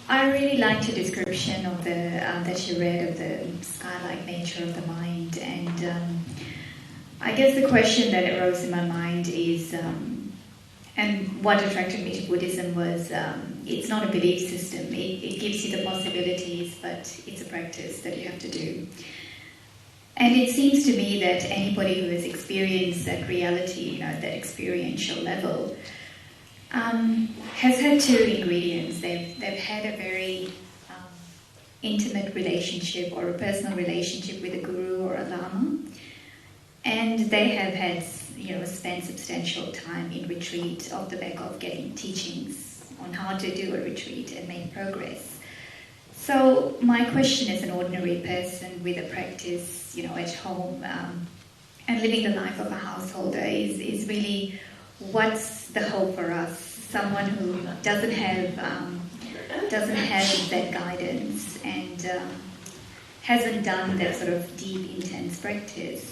I really liked your description of the that you read of the sky-like nature of the mind, and I guess the question that arose in my mind is, and what attracted me to Buddhism was, it's not a belief system. It gives you the possibilities, but it's a practice that you have to do. And it seems to me that anybody who has experienced that reality, that experiential level, has had two ingredients. They've had a very intimate relationship or a personal relationship with a guru or a lama, and they have had, spent substantial time in retreat off the back of getting teachings on how to do a retreat and make progress. So my question as an ordinary person with a practice, at home and living the life of a householder is really, what's the hope for us? Someone who doesn't have that guidance and hasn't done that sort of deep, intense practice.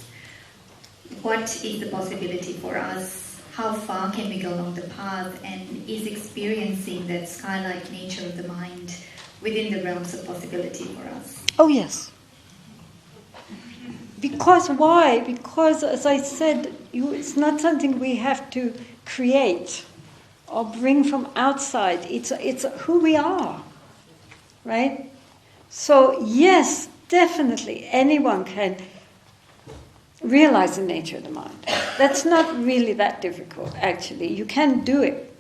What is the possibility for us? How far can we go along the path? And is experiencing that sky-like nature of the mind within the realms of possibility for us? Oh, yes. Because why? Because, as I said, it's not something we have to create or bring from outside. It's who we are, right? So, yes, definitely, anyone can realize the nature of the mind. That's not really that difficult, actually. You can do it.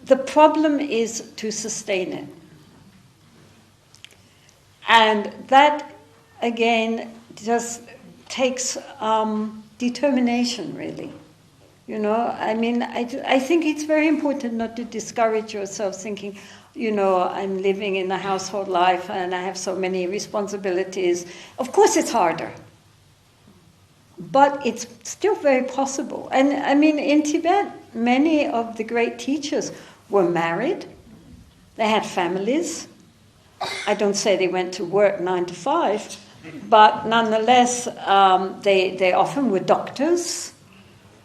The problem is to sustain it. And that, again, just takes determination, really. I think it's very important not to discourage yourself thinking, I'm living in a household life and I have so many responsibilities. Of course it's harder. But it's still very possible. And in Tibet, many of the great teachers were married. They had families. I don't say they went to work 9 to 5, but nonetheless, they often were doctors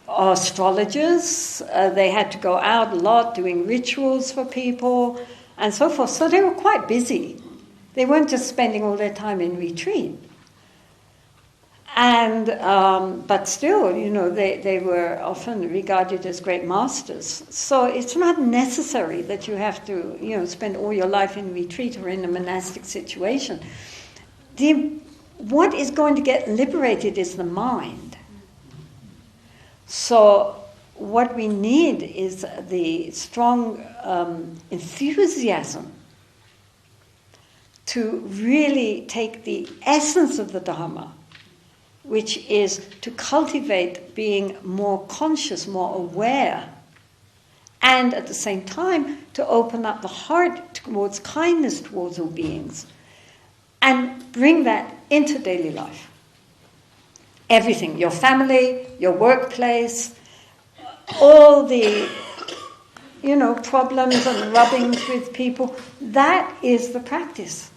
or astrologers. They had to go out a lot doing rituals for people and so forth. So they were quite busy. They weren't just spending all their time in retreat. And but still, they were often regarded as great masters. So it's not necessary that you have to, spend all your life in retreat or in a monastic situation. What is going to get liberated is the mind. So what we need is the strong enthusiasm to really take the essence of the Dharma, which is to cultivate being more conscious, more aware, and at the same time to open up the heart towards kindness towards all beings, and bring that into daily life. Everything, your family, your workplace, all the, problems and rubbings with people, that is the practice.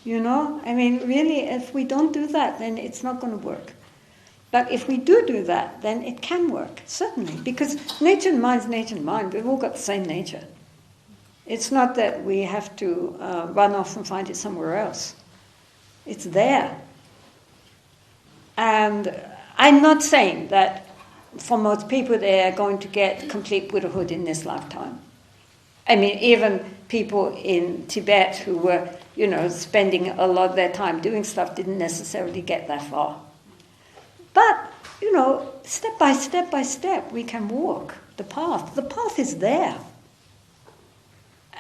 Really, if we don't do that, then it's not going to work. But if we do that, then it can work, certainly. Because nature and mind's nature and mind. We've all got the same nature. It's not that we have to run off and find it somewhere else. It's there. And I'm not saying that for most people they are going to get complete Buddhahood in this lifetime. Even people in Tibet who were, spending a lot of their time doing stuff didn't necessarily get that far. But, step by step, we can walk the path. The path is there.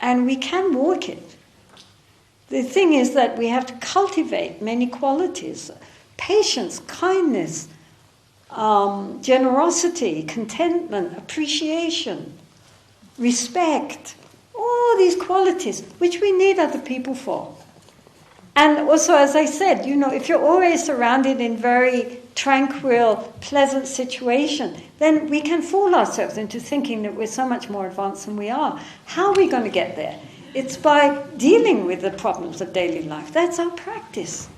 And we can walk it. The thing is that we have to cultivate many qualities. Patience, kindness, generosity, contentment, appreciation, respect, all these qualities which we need other people for. And also, as I said, if you're always surrounded in very tranquil, pleasant situation, then we can fool ourselves into thinking that we're so much more advanced than we are. How are we going to get there? It's by dealing with the problems of daily life. That's our practice.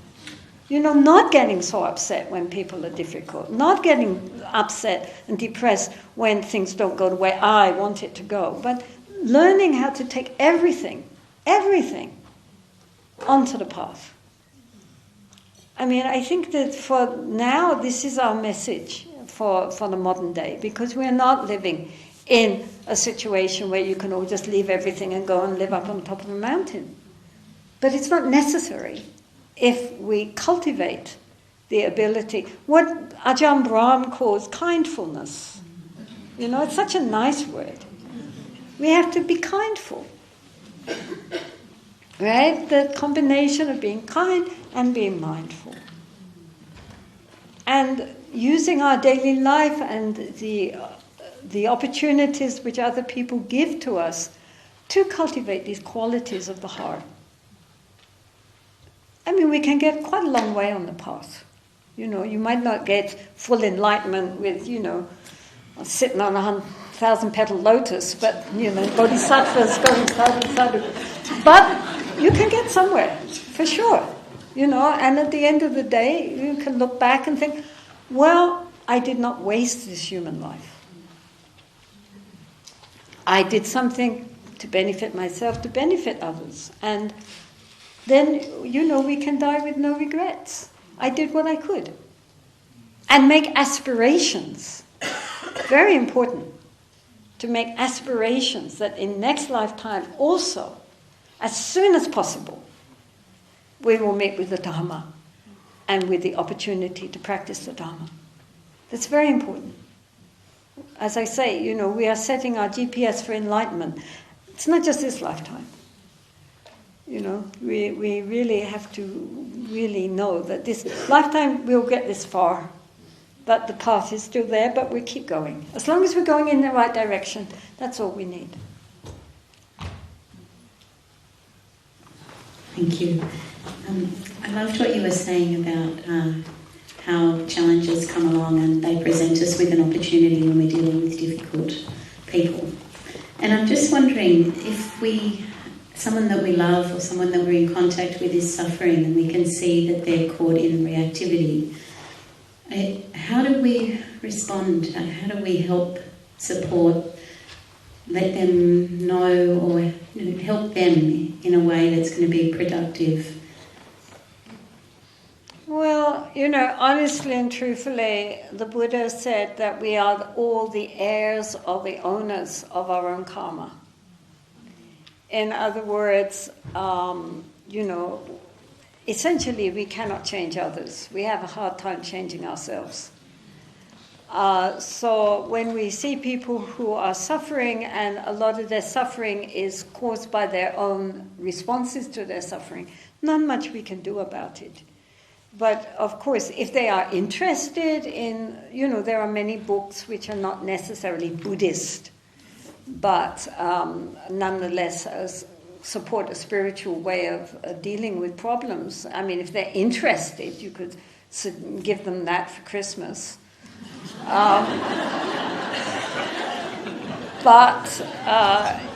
Not getting so upset when people are difficult, not getting upset and depressed when things don't go the way I want it to go, but learning how to take everything onto the path. I mean, I think that for now, this is our message for the modern day, because we're not living in a situation where you can all just leave everything and go and live up on top of a mountain. But it's not necessary if we cultivate the ability, what Ajahn Brahm calls kindfulness. You know, it's such a nice word. We have to be kindful. Right? The combination of being kind and being mindful. And using our daily life and the opportunities which other people give to us to cultivate these qualities of the heart. I mean, we can get quite a long way on the path. You know, you might not get full enlightenment with, you know, sitting on 1,000-petal lotus, but, you know, bodhisattvas going sadhu. But you can get somewhere, for sure. You know, and at the end of the day, you can look back and think, well, I did not waste this human life. I did something to benefit myself, to benefit others. And then, you know, we can die with no regrets. I did what I could. And make aspirations. Very important to make aspirations that in next lifetime also, as soon as possible, we will meet with the Dharma and with the opportunity to practice the Dharma. That's very important. As I say, you know, we are setting our GPS for enlightenment. It's not just this lifetime. You know, we really have to really know that this lifetime we'll get this far, that the path is still there, but we keep going. As long as we're going in the right direction, that's all we need. Thank you. I loved what you were saying about how challenges come along and they present us with an opportunity when we're dealing with difficult people. And I'm just wondering if someone that we love or someone that we're in contact with is suffering and we can see that they're caught in reactivity, how do we respond? How do we help, support, let them know, or help them in a way that's going to be productive? Well, you know, honestly and truthfully, the Buddha said that we are all the heirs or the owners of our own karma. In other words, you know, essentially we cannot change others. We have a hard time changing ourselves. So when we see people who are suffering, and a lot of their suffering is caused by their own responses to their suffering, not much we can do about it. But of course, if they are interested in, you know, there are many books which are not necessarily Buddhist, but nonetheless support a spiritual way of dealing with problems. I mean, if they're interested, you could give them that for Christmas. But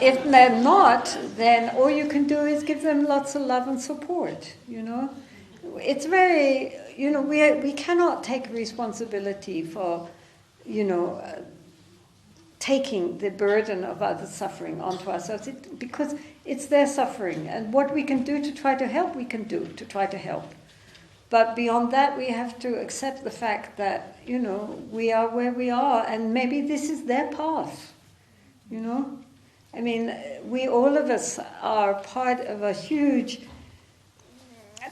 if they're not, then all you can do is give them lots of love and support, you know. It's very, you know, we cannot take responsibility for, you know, taking the burden of others' suffering onto ourselves, because it's their suffering. And what we can do to try to help, we can do to try to help. But beyond that, we have to accept the fact that, you know, we are where we are, and maybe this is their path, you know. I mean, we, all of us, are part of a huge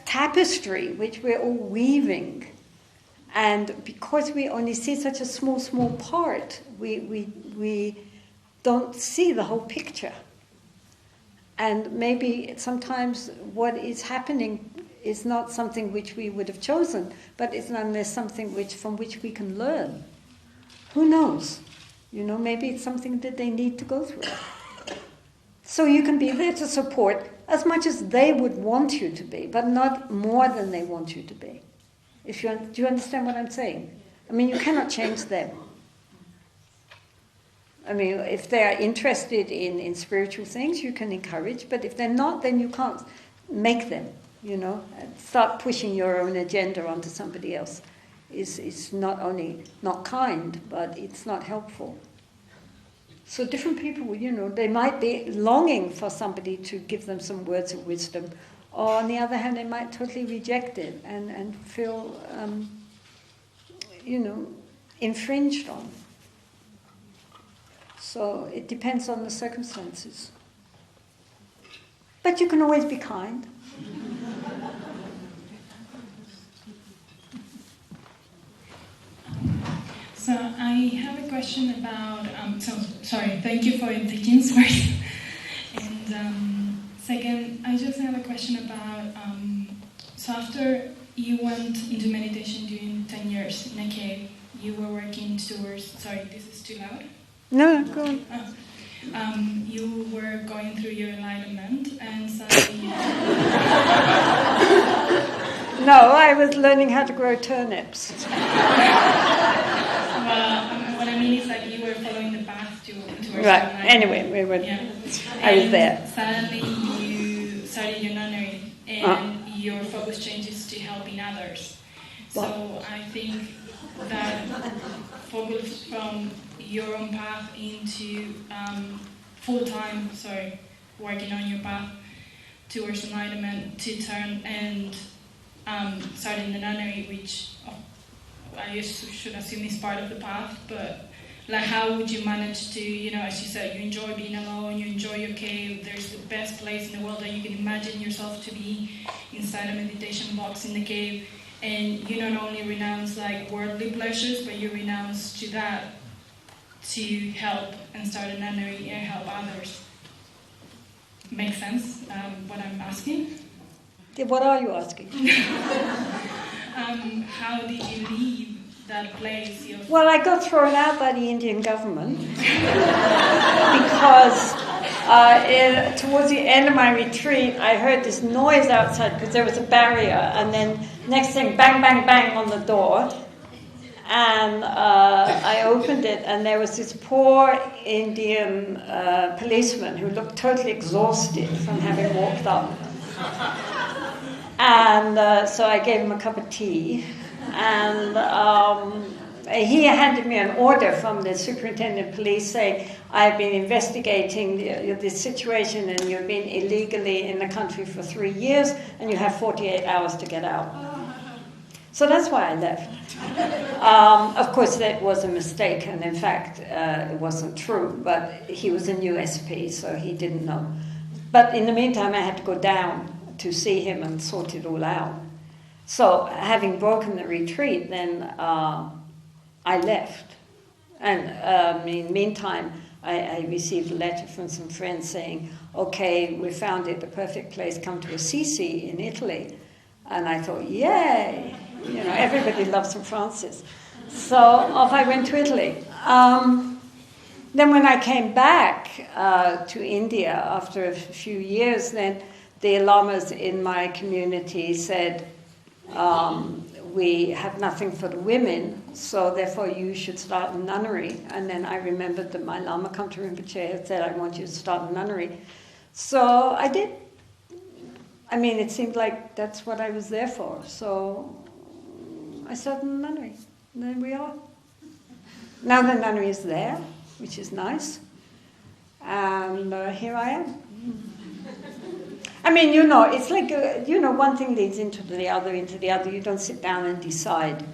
tapestry which we're all weaving. And because we only see such a small part, we don't see the whole picture. And maybe sometimes what is happening is not something which we would have chosen, but it's nonetheless something from which we can learn. Who knows? You know, maybe it's something that they need to go through. So you can be there to support as much as they would want you to be, but not more than they want you to be. Do you understand what I'm saying? I mean, you cannot change them. I mean, if they are interested in spiritual things, you can encourage, but if they're not, then you can't make them, you know. Start pushing your own agenda onto somebody else is not only not kind, but it's not helpful. So different people, they might be longing for somebody to give them some words of wisdom, or on the other hand, they might totally reject it and feel, infringed on. So it depends on the circumstances. But you can always be kind. So I have a question about, thank you for your teachings first. And second, I just have a question about, so after you went into meditation during 10 years in a cave, you were working towards, sorry, this is too loud? No, go on. You were going through your enlightenment and suddenly... No, I was learning how to grow turnips. Well, what I mean is like you were following the path towards right. Anyway, we were. Yeah. I was there. Suddenly you started your nunnery, and your focus changes to helping others. Wow. So I think that focus from your own path into full-time, working on your path towards enlightenment to turn and starting the nunnery, which I should assume is part of the path, but like how would you manage to, as you said, you enjoy being alone, you enjoy your cave, there's the best place in the world that you can imagine yourself to be inside a meditation box in the cave, and you not only renounce like worldly pleasures, but you renounce to that to help and start a nunnery and help others. Makes sense what I'm asking? What are you asking? How did you leave that place? Well, I got thrown out by the Indian government because towards the end of my retreat, I heard this noise outside because there was a barrier, and then next thing, bang, bang, bang on the door. And I opened it, and there was this poor Indian policeman who looked totally exhausted from having walked up. And so I gave him a cup of tea, and he handed me an order from the superintendent of police saying, I've been investigating this situation, and you've been illegally in the country for 3 years, and you have 48 hours to get out. So that's why I left. Of course, that was a mistake, and in fact, it wasn't true, but he was a new SP, so he didn't know. But in the meantime, I had to go down to see him and sort it all out. So having broken the retreat, then I left. And in the meantime, I received a letter from some friends saying, okay, we found it the perfect place, come to Assisi in Italy. And I thought, yay! Everybody loves St. Francis. So off I went to Italy. Then when I came back to India after a few years, then the lamas in my community said, we have nothing for the women, so therefore you should start a nunnery. And then I remembered that my Lama Kamta Rinpoche had said, I want you to start a nunnery. So I did. I mean, it seemed like that's what I was there for. So I started a nunnery, and there we are. Now the nunnery is there, which is nice. And here I am. I mean, it's like, one thing leads into the other. You don't sit down and decide.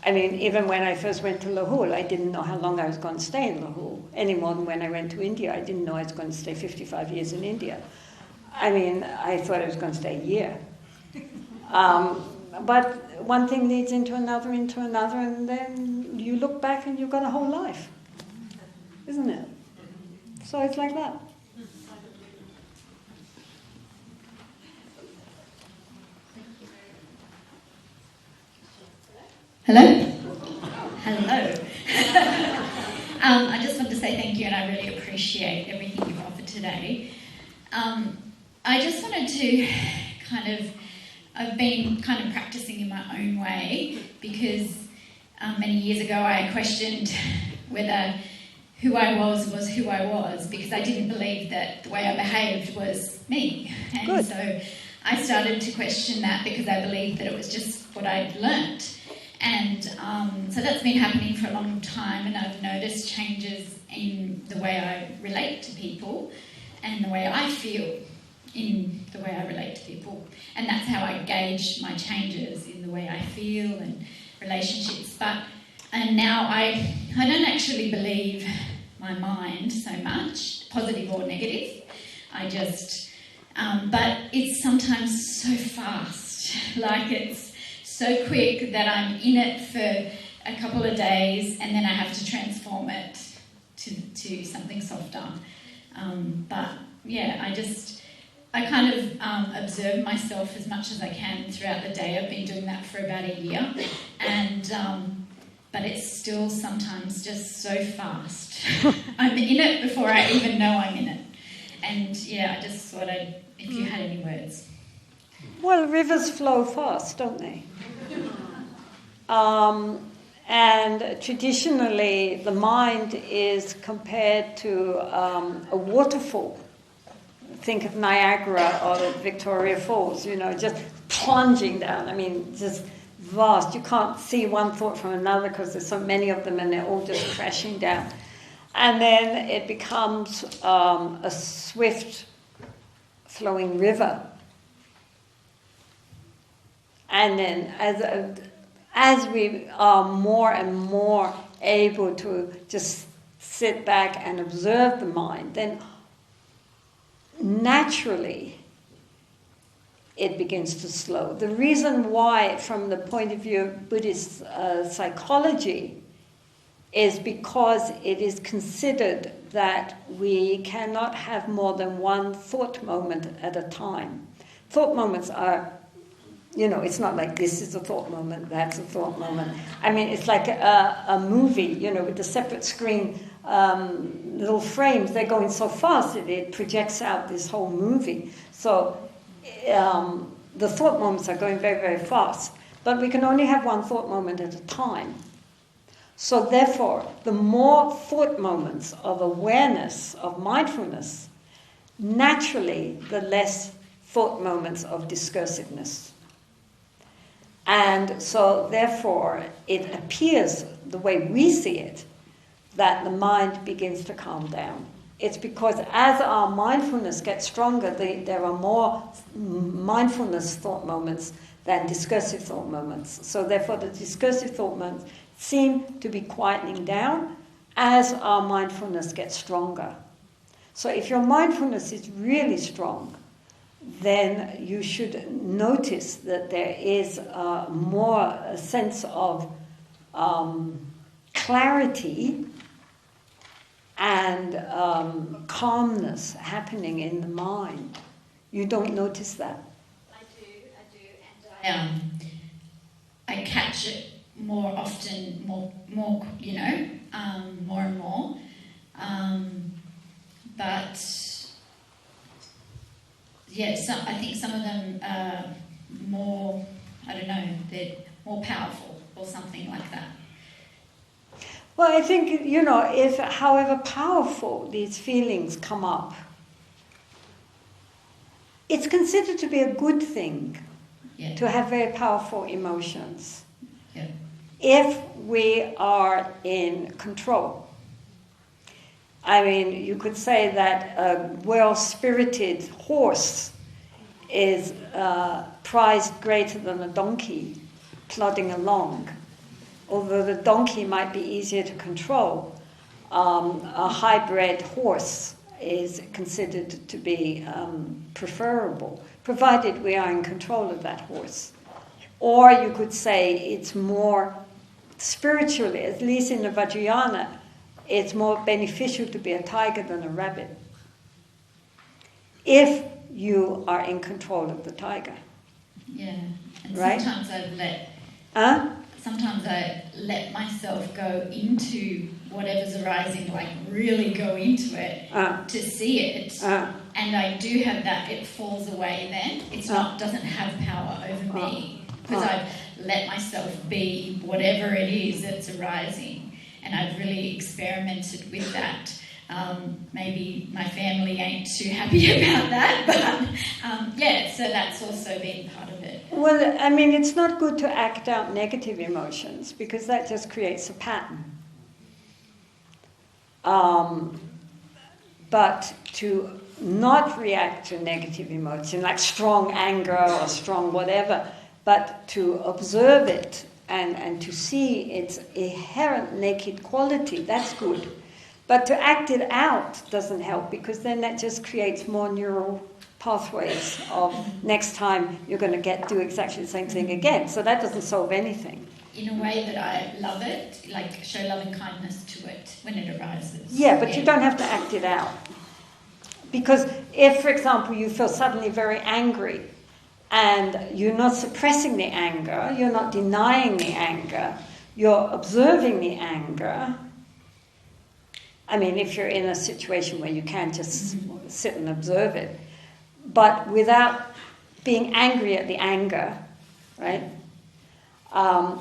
I mean, even when I first went to Lahore, I didn't know how long I was going to stay in Lahore. Any more than when I went to India, I didn't know I was going to stay 55 years in India. I mean, I thought I was going to stay a year. But one thing leads into another, and then you look back and you've got a whole life. Isn't it? So it's like that. Hello? Hello. I just want to say thank you, and I really appreciate everything you've offered today. I just wanted to I've been kind of practicing in my own way, because many years ago I questioned whether who I was who I was, because I didn't believe that the way I behaved was me. And So I started to question that because I believed that it was just what I'd learnt. And so that's been happening for a long time, and I've noticed changes in the way I relate to people and the way I feel in the way I relate to people. And that's how I gauge my changes, in the way I feel and relationships. And now I don't actually believe my mind so much, positive or negative. I just, but it's sometimes so fast, like it's so quick that I'm in it for a couple of days and then I have to transform it to something softer. But yeah, I kind of observe myself as much as I can throughout the day. I've been doing that for about a year, and but it's still sometimes just so fast. I'm in it before I even know I'm in it. And yeah, I just thought if you had any words. Well, rivers flow fast, don't they? And traditionally, the mind is compared to a waterfall. Think of Niagara or the Victoria Falls, just plunging down. I mean, just vast. You can't see one thought from another because there's so many of them and they're all just crashing down. And then it becomes a swift flowing river. And then as we are more and more able to just sit back and observe the mind, then naturally it begins to slow. The reason why, from the point of view of Buddhist psychology, is because it is considered that we cannot have more than one thought moment at a time. Thought moments are, it's not like this is a thought moment, that's a thought moment. I mean, it's like a movie, with the separate screen little frames. They're going so fast that it projects out this whole movie. So the thought moments are going very, very fast. But we can only have one thought moment at a time. So therefore, the more thought moments of awareness, of mindfulness, naturally the less thought moments of discursiveness. And so therefore, it appears, the way we see it, that the mind begins to calm down. It's because as our mindfulness gets stronger, there are more mindfulness thought moments than discursive thought moments. So therefore, the discursive thought moments seem to be quietening down as our mindfulness gets stronger. So if your mindfulness is really strong, then you should notice that there is a sense of clarity and calmness happening in the mind. You don't notice that? I do, and I catch it more often, more and more. But yeah, I think some of them are more, they're more powerful or something like that. Well, I think, if however powerful these feelings come up, it's considered to be a good thing to have very powerful emotions. Yeah. If we are in control. I mean, you could say that a well-spirited horse is prized greater than a donkey plodding along. Although the donkey might be easier to control, a hybrid horse is considered to be preferable, provided we are in control of that horse. Or you could say it's more spiritually, at least in the Vajrayana, it's more beneficial to be a tiger than a rabbit, if you are in control of the tiger. Yeah, and right? Sometimes I let myself go into whatever's arising, like really go into it to see it. And I do have that, it falls away then. It's doesn't have power over me. Because I've let myself be whatever it is that's arising. And I've really experimented with that. Maybe my family ain't too happy about that, but so that's also been part of it. Well, I mean, it's not good to act out negative emotions because that just creates a pattern. But to not react to negative emotion, like strong anger or strong whatever, but to observe it and to see its inherent naked quality, that's good. But to act it out doesn't help because then that just creates more neural pathways of next time you're going to do exactly the same thing again. So that doesn't solve anything. In a way that I love it, like show love and kindness to it when it arises. Yeah, but you don't have to act it out. Because if, for example, you feel suddenly very angry and you're not suppressing the anger, you're not denying the anger, you're observing the anger. I mean, if you're in a situation where you can just sit and observe it, but without being angry at the anger, right?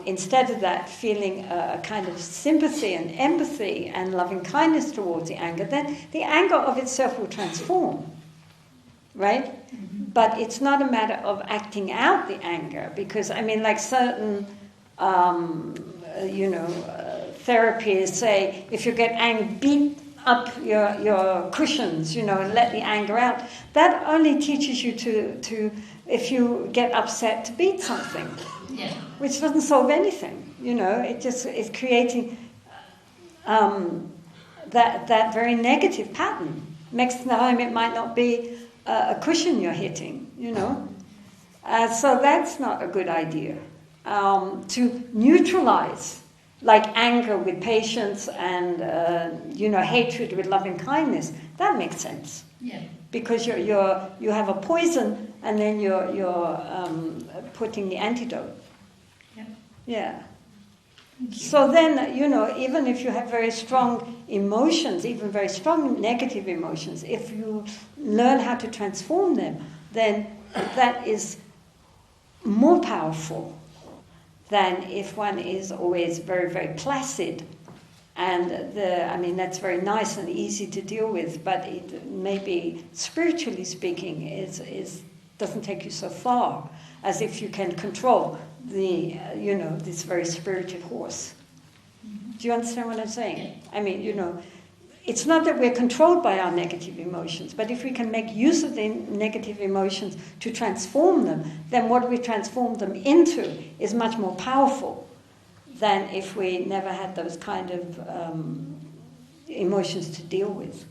Instead of that, feeling a kind of sympathy and empathy and loving kindness towards the anger, then the anger of itself will transform, right? Mm-hmm. But it's not a matter of acting out the anger, because, I mean, like certain, therapies say, if you get angry, beat up your cushions, and let the anger out. That only teaches you to if you get upset, to beat something. Yeah. Which doesn't solve anything, it just is creating that very negative pattern. Next time it might not be a cushion you're hitting, So that's not a good idea. To neutralize, like anger with patience and, hatred with loving kindness, that makes sense. Yeah. Because you have a poison and then you're putting the antidote. Yeah. So then, even if you have very strong emotions, even very strong negative emotions, if you learn how to transform them, then that is more powerful than if one is always very, very placid. And that's very nice and easy to deal with, but it maybe, spiritually speaking, doesn't take you so far as if you can control this very spirited horse. Mm-hmm. Do you understand what I'm saying? Yeah. I mean, it's not that we're controlled by our negative emotions, but if we can make use of the negative emotions to transform them, then what we transform them into is much more powerful than if we never had those kind of emotions to deal with.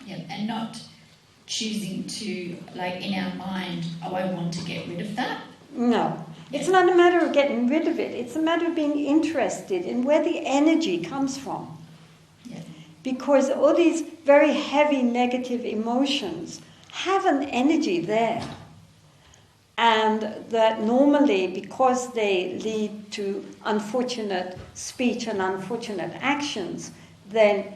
Yeah, and not choosing to, like in our mind, I want to get rid of that. No. It's not a matter of getting rid of it. It's a matter of being interested in where the energy comes from. Yeah. Because all these very heavy negative emotions have an energy there. And that normally, because they lead to unfortunate speech and unfortunate actions, then,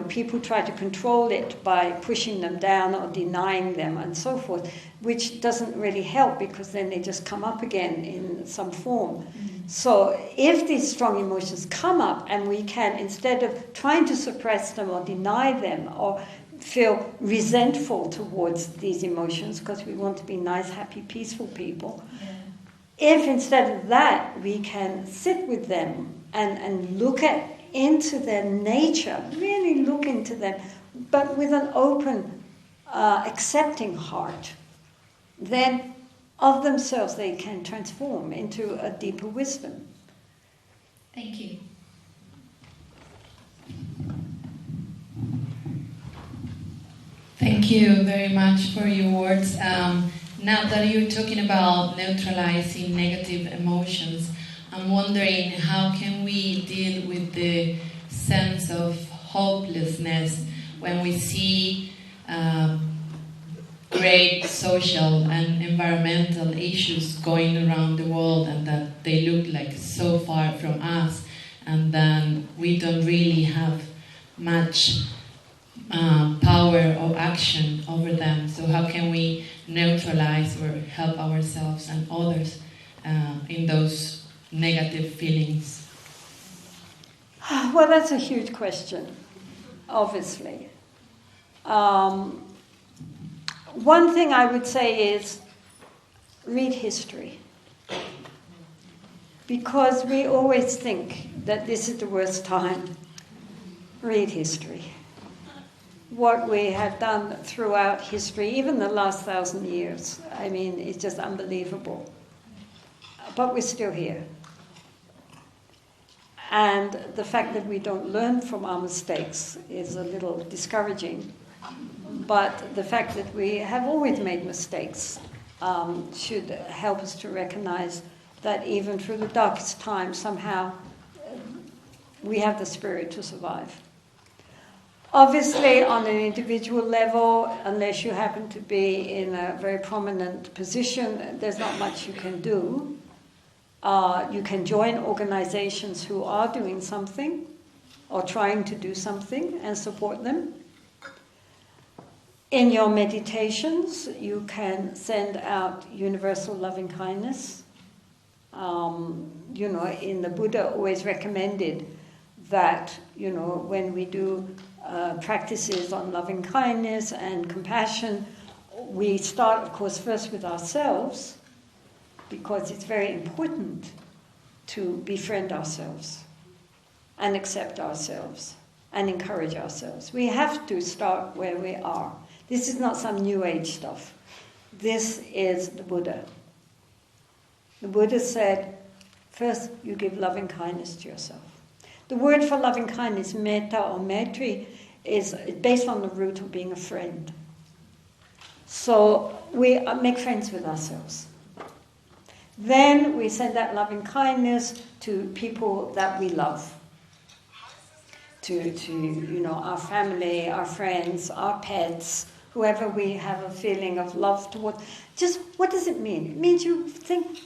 people try to control it by pushing them down or denying them and so forth, which doesn't really help because then they just come up again in some form. Mm-hmm. So if these strong emotions come up and we can, instead of trying to suppress them or deny them or feel resentful towards these emotions because we want to be nice, happy, peaceful people, if instead of that we can sit with them and look into their nature, really look into them, but with an open, accepting heart, then of themselves they can transform into a deeper wisdom. Thank you. Thank you very much for your words. Now that you're talking about neutralizing negative emotions, I'm wondering how can we deal with the sense of hopelessness when we see great social and environmental issues going around the world and that they look like so far from us, and then we don't really have much power or action over them. So how can we neutralize or help ourselves and others in those negative feelings? Well, that's a huge question, obviously. One thing I would say is read history. Because we always think that this is the worst time. Read history. What we have done throughout history, even the last 1,000 years, I mean, it's just unbelievable. But we're still here. And the fact that we don't learn from our mistakes is a little discouraging. But the fact that we have always made mistakes should help us to recognize that even through the darkest times, somehow we have the spirit to survive. Obviously, on an individual level, unless you happen to be in a very prominent position, there's not much you can do. You can join organizations who are doing something or trying to do something and support them. In your meditations, you can send out universal loving kindness. In the Buddha always recommended that, when we do practices on loving kindness and compassion, we start, of course, first with ourselves, because it's very important to befriend ourselves and accept ourselves and encourage ourselves. We have to start where we are. This is not some New Age stuff. This is the Buddha. The Buddha said, first you give loving kindness to yourself. The word for loving kindness, metta or maitri, is based on the root of being a friend. So we make friends with ourselves. Then we send that loving kindness to people that we love. To our family, our friends, our pets, whoever we have a feeling of love towards. Just, what does it mean? It means you think,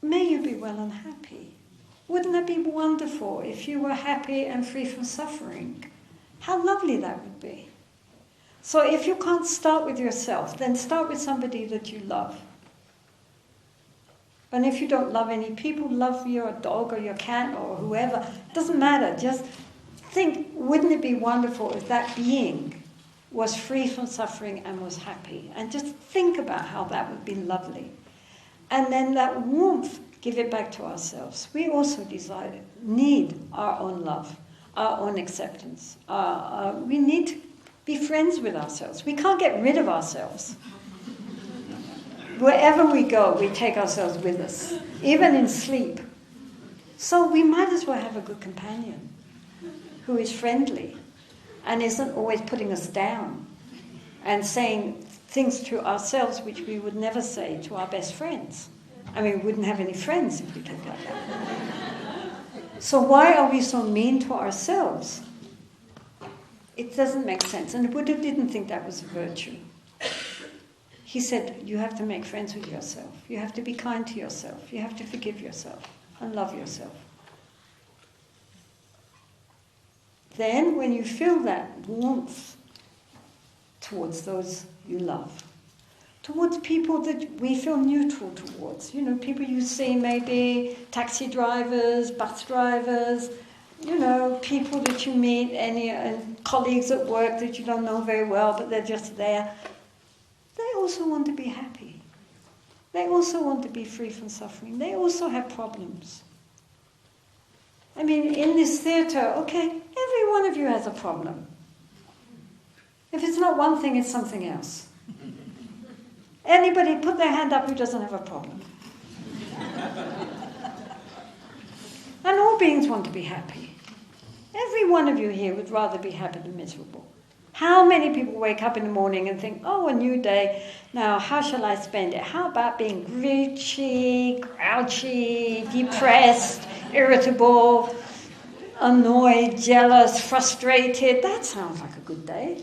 may you be well and happy. Wouldn't that be wonderful if you were happy and free from suffering? How lovely that would be. So if you can't start with yourself, then start with somebody that you love. And if you don't love any people, love your dog or your cat or whoever. It doesn't matter. Just think, wouldn't it be wonderful if that being was free from suffering and was happy? And just think about how that would be lovely. And then that warmth, give it back to ourselves. We also need our own love, our own acceptance. We need to be friends with ourselves. We can't get rid of ourselves. Wherever we go, we take ourselves with us, even in sleep. So we might as well have a good companion who is friendly and isn't always putting us down and saying things to ourselves which we would never say to our best friends. I mean, we wouldn't have any friends if we talked like that. So why are we so mean to ourselves? It doesn't make sense. And the Buddha didn't think that was a virtue. He said, you have to make friends with yourself. You have to be kind to yourself. You have to forgive yourself and love yourself. Then, when you feel that warmth towards those you love, towards people that we feel neutral towards, people you see maybe taxi drivers, bus drivers, people that you meet, and colleagues at work that you don't know very well, but they're just there. They also want to be happy. They also want to be free from suffering. They also have problems. I mean, in this theatre, okay, every one of you has a problem. If it's not one thing, it's something else. Anybody put their hand up who doesn't have a problem? And all beings want to be happy. Every one of you here would rather be happy than miserable. How many people wake up in the morning and think, oh, a new day, now how shall I spend it? How about being grouchy, grouchy, depressed, irritable, annoyed, jealous, frustrated? That sounds like a good day.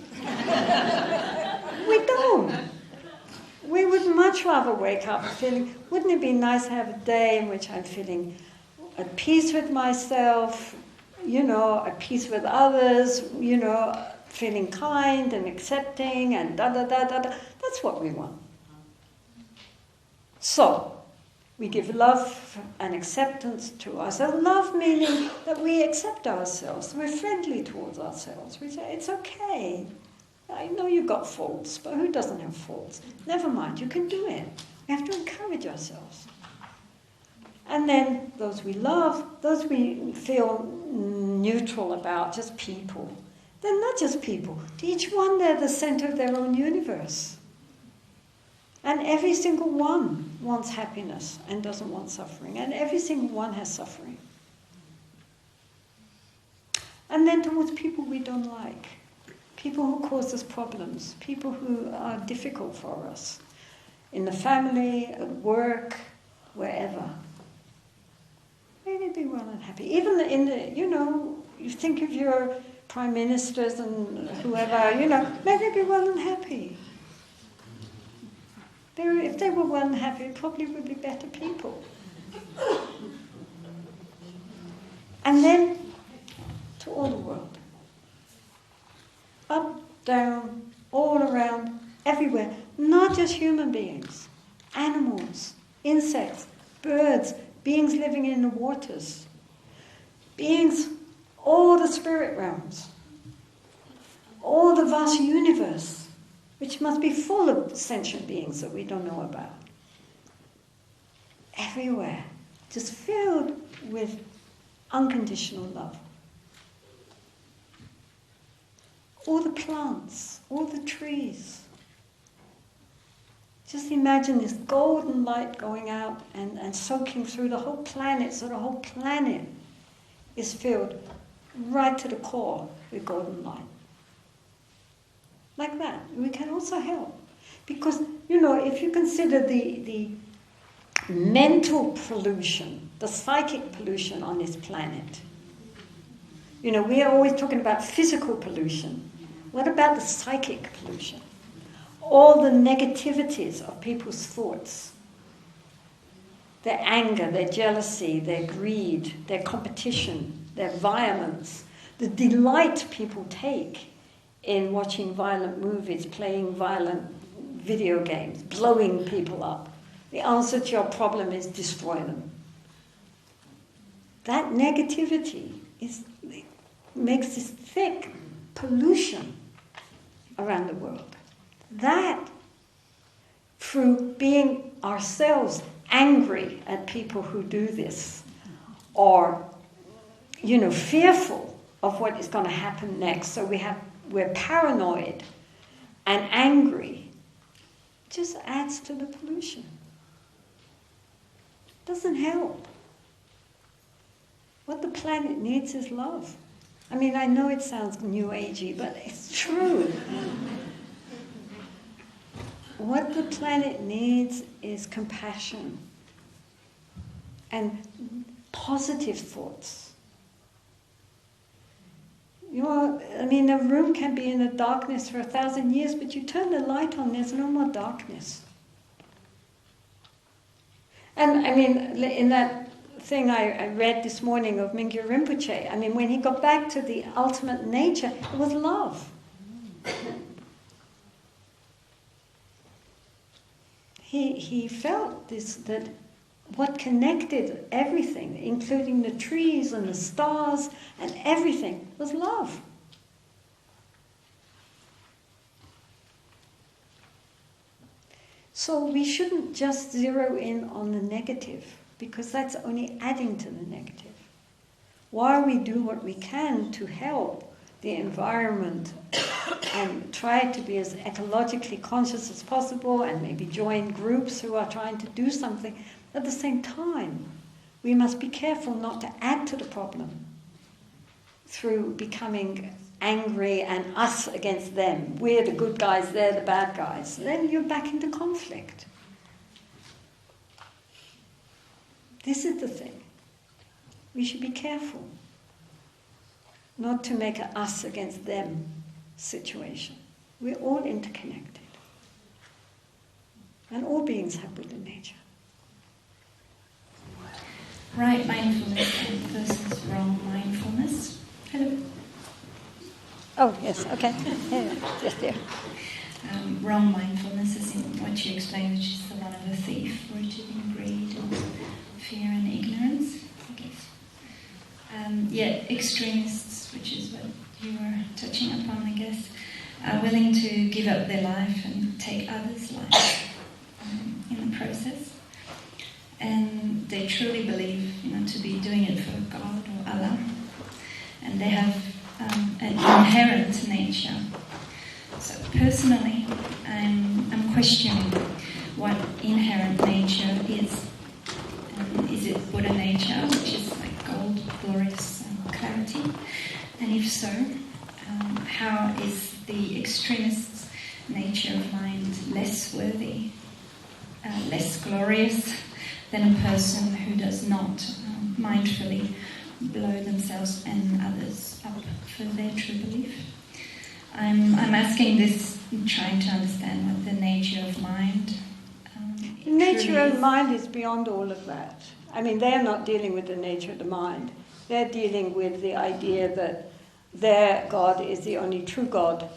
We don't. We would much rather wake up feeling, wouldn't it be nice to have a day in which I'm feeling at peace with myself, at peace with others, feeling kind and accepting and da-da-da-da-da. That's what we want. So, We give love and acceptance to ourselves. Love meaning that we accept ourselves. We're friendly towards ourselves. We say, it's okay. I know you've got faults, but who doesn't have faults? Never mind, you can do it. We have to encourage ourselves. And then those we love, those we feel neutral about, just people. They're not just people. To each one, they're the center of their own universe. And every single one wants happiness and doesn't want suffering. And every single one has suffering. And then towards people we don't like. People who cause us problems. People who are difficult for us. In the family, at work, wherever. May they be well and happy. Even in the, you think of your prime ministers and whoever, may they be well and happy. If they were well and happy, probably would be better people. And then to all the world. Up, down, all around, everywhere. Not just human beings. Animals, insects, birds, beings living in the waters. Beings, all the spirit realms. All the vast universe. Which must be full of sentient beings that we don't know about. Everywhere. Just filled with unconditional love. All the plants, all the trees. Just imagine this golden light going out and soaking through the whole planet, so the whole planet is filled right to the core with golden light. Like that. We can also help. Because, if you consider the mental pollution, the psychic pollution on this planet, we are always talking about physical pollution. What about the psychic pollution? All the negativities of people's thoughts. Their anger, their jealousy, their greed, their competition, their violence, the delight people take in watching violent movies, playing violent video games, blowing people up. The answer to your problem is destroy them. That negativity makes this thick pollution around the world. That, through being ourselves angry at people who do this, or, fearful of what is going to happen next, so we're paranoid and angry, just adds to the pollution. Doesn't help. What the planet needs is love. I mean, I know it sounds new agey, but it's true. What the planet needs is compassion and positive thoughts. A room can be in the darkness for 1,000 years, but you turn the light on, there's no more darkness. And in that thing I read this morning of Mingyur Rinpoche, when he got back to the ultimate nature, it was love. He felt that what connected everything, including the trees and the stars and everything, was love. So we shouldn't just zero in on the negative, because that's only adding to the negative. While we do what we can to help the environment and try to be as ecologically conscious as possible and maybe join groups who are trying to do something, at the same time, we must be careful not to add to the problem through becoming angry and us against them. We're the good guys, they're the bad guys. Then you're back into conflict. This is the thing. We should be careful not to make an us against them situation. We're all interconnected. And all beings have Buddha nature. Right mindfulness versus wrong mindfulness. Hello. Oh, yes, okay. Yeah, just there. Wrong mindfulness is in what you explained, which is the one of not a thief, rooted in greed and fear and ignorance, I guess. Yet extremists, which is what you were touching upon, I guess, are willing to give up their life and take others' life in the process. And they truly believe, to be doing it for God or Allah. And they have an inherent nature. So personally, I'm questioning what inherent nature is. Is it Buddha nature, which is like gold, glorious clarity? And if so, how is the extremist's nature of mind less worthy, less glorious than a person who does not mindfully blow themselves and others up for their true belief? I'm asking this, trying to understand what the nature of mind the nature of mind is beyond all of that. I mean, they're not dealing with the nature of the mind. They're dealing with the idea that their God is the only true God,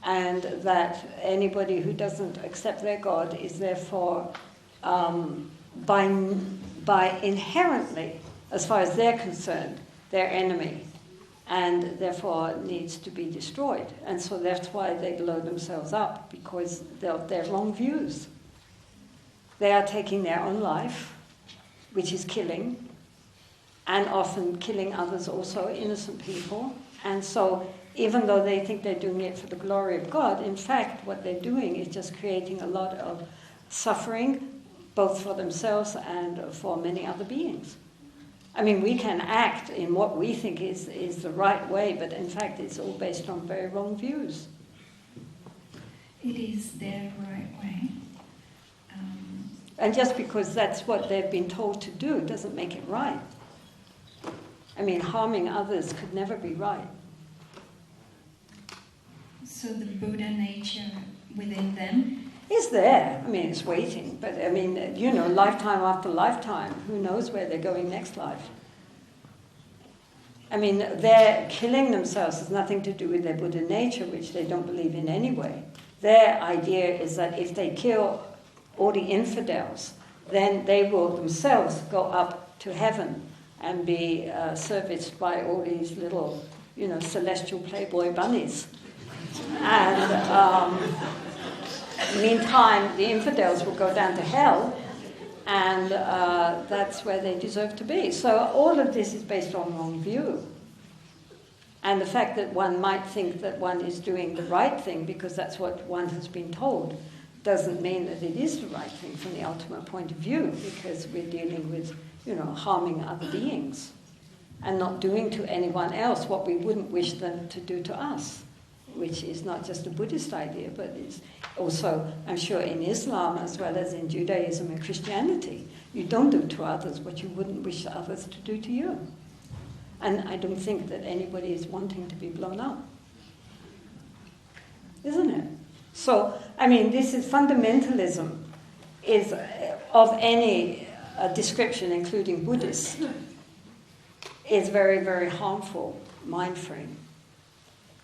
and that anybody who doesn't accept their God is therefore, by inherently, as far as they're concerned, their enemy, and therefore needs to be destroyed. And so that's why they blow themselves up, because they're wrong views. They are taking their own life, which is killing, and often killing others also, innocent people. And so even though they think they're doing it for the glory of God, in fact what they're doing is just creating a lot of suffering, both for themselves and for many other beings. I mean, we can act in what we think is the right way, but in fact it's all based on very wrong views. It is their right way. And just because that's what they've been told to do doesn't make it right. I mean, harming others could never be right. So the Buddha nature within them is there. I mean, it's waiting. But I mean, lifetime after lifetime, who knows where they're going next life? I mean, their killing themselves has nothing to do with their Buddha nature, which they don't believe in anyway. Their idea is that if they kill all the infidels, then they will themselves go up to heaven and be serviced by all these little, celestial playboy bunnies. And meantime, the infidels will go down to hell, and that's where they deserve to be. So all of this is based on wrong view. And the fact that one might think that one is doing the right thing because that's what one has been told doesn't mean that it is the right thing from the ultimate point of view, because we're dealing with, harming other beings and not doing to anyone else what we wouldn't wish them to do to us, which is not just a Buddhist idea, but is also, I'm sure, in Islam as well as in Judaism and Christianity. You don't do to others what you wouldn't wish others to do to you. And I don't think that anybody is wanting to be blown up. Isn't it? So, I mean, this is fundamentalism, is of any description, including Buddhist, is very, very harmful mind frame.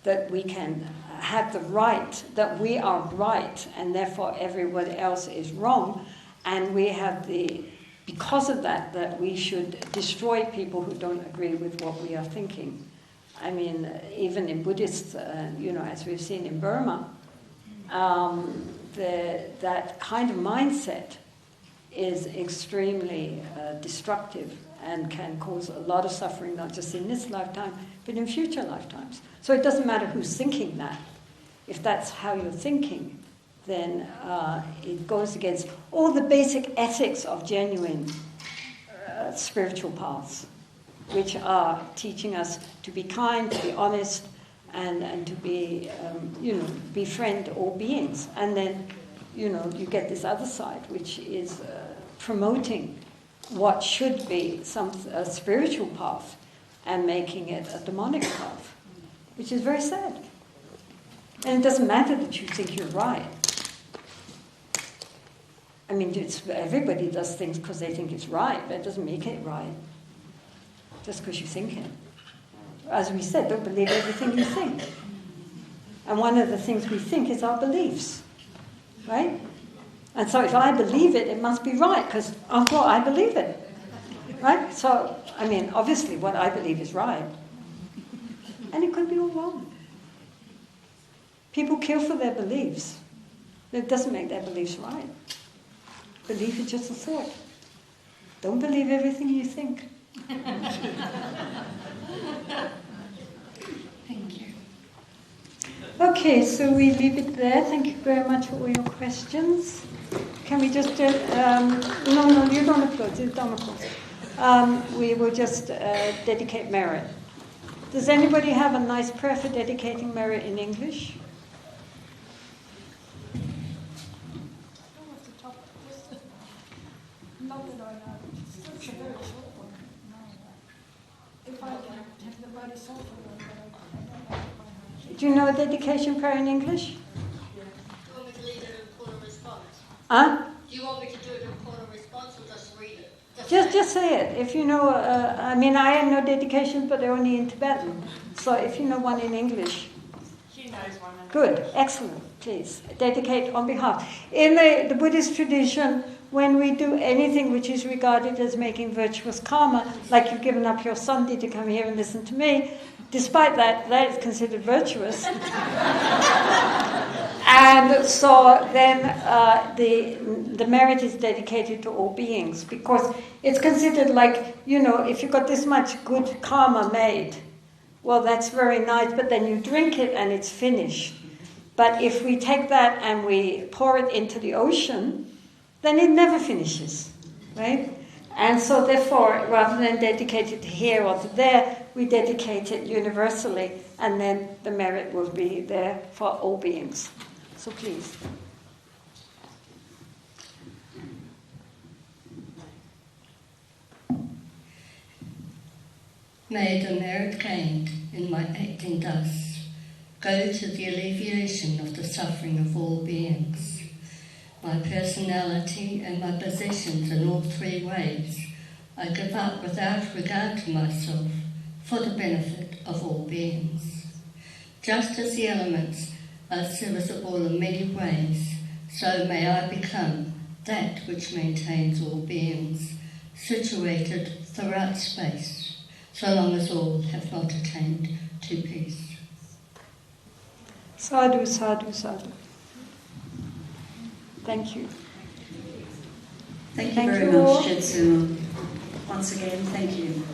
That we can have the right, that we are right, and therefore everyone else is wrong, and we have because of that we should destroy people who don't agree with what we are thinking. I mean, even in Buddhists, as we've seen in Burma, that kind of mindset is extremely destructive and can cause a lot of suffering, not just in this lifetime, but in future lifetimes. So it doesn't matter who's thinking that. If that's how you're thinking, then it goes against all the basic ethics of genuine spiritual paths, which are teaching us to be kind, to be honest, and to be, befriend all beings. And then, you get this other side, which is promoting what should be a spiritual path and making it a demonic path, which is very sad. And it doesn't matter that you think you're right. I mean, everybody does things because they think it's right, but it doesn't make it right just because you think it. As we said, don't believe everything you think. And one of the things we think is our beliefs, right? And so if I believe it, it must be right, because after all, I believe it. Right? So, I mean, obviously what I believe is right. And it could be all wrong. People kill for their beliefs. It doesn't make their beliefs right. Belief is just a thought. Don't believe everything you think. Thank you. Okay, so we leave it there. Thank you very much for all your questions. Can we just... no, you don't applause. You don't applause. We will just dedicate merit. Does anybody have a nice prayer for dedicating merit in English? Not that I know. It's a very short one. If I can have the body suffer, but I don't know if I Do you know a dedication prayer in English? Do you want me to read it and call a response? Huh? Do you want me to do it and call a response or just read it? Just say it. If you know, I mean, I have no dedications, but they're only in Tibetan. So if you know one in English. She knows one. Good, excellent. Please dedicate on behalf. In the Buddhist tradition, when we do anything which is regarded as making virtuous karma, like you've given up your Sunday to come here and listen to me, despite that, that is considered virtuous. And so then the merit is dedicated to all beings, because it's considered like, you know, if you've got this much good karma made, well, that's very nice, but then you drink it and it's finished. But if we take that and we pour it into the ocean, then it never finishes, right? And so therefore, rather than dedicate it here or to there, we dedicate it universally, and then the merit will be there for all beings. So please. May the merit gained in my acting thus go to the alleviation of the suffering of all beings. My personality and my possessions in all three ways I give up without regard to myself for the benefit of all beings. Just as the elements are serviceable in many ways, so may I become that which maintains all beings, situated throughout space, so long as all have not attained to peace. Sadhu, sadhu, sadhu. Thank you. Thank you very much, Jetsunma. Once again, thank you.